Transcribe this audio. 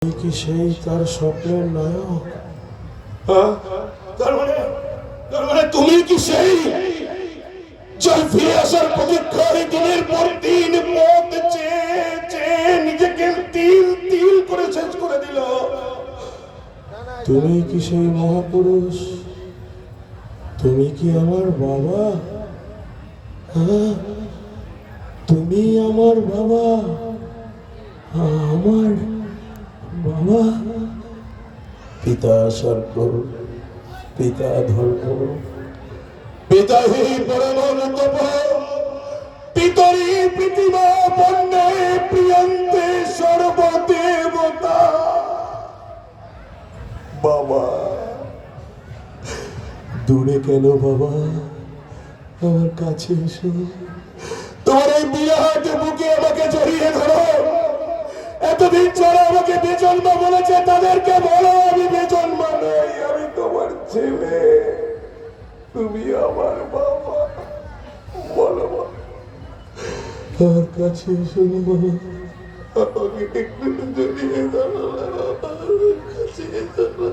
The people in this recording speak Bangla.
কি সেই তার স্বপ্নের নায়ক? তার মানে তুমি কি সেই জল ফিরে আসার প্রতীক্ষায় দিনের পর দিন পথ চেয়ে চেয়ে নিজেকে তিল তিল করে শেষ করে দিল? তুমি কি সেই মহাপুরুষ? তুমি কি আমার বাবা? হ্যাঁ, তুমি আমার বাবা। আমার বাবা, পিতা স্বর্গ, পিতা ধর্ম, পিতা হি পরমতপ, পিতরি পৃথিবী বন্যে প্রিয়ন্তে সর্বদেবতা। বাবা, দূরে কেন বাবা? আমার কাছে এসো, তোমার এই বিরাট বুকে আমাকে জড়িয়ে ধরো। এতদিন যারা আমাকে বেজন্মা বলেছে তাদেরকে বলো আমি বেজন্মা নই, আমি তোমার ছেলে, তুমি আমার বাবা। বলো আমার কাছে এসো না বাবা, আমাকে একটু জড়িয়ে ধরো, আমার কাছে এসো না।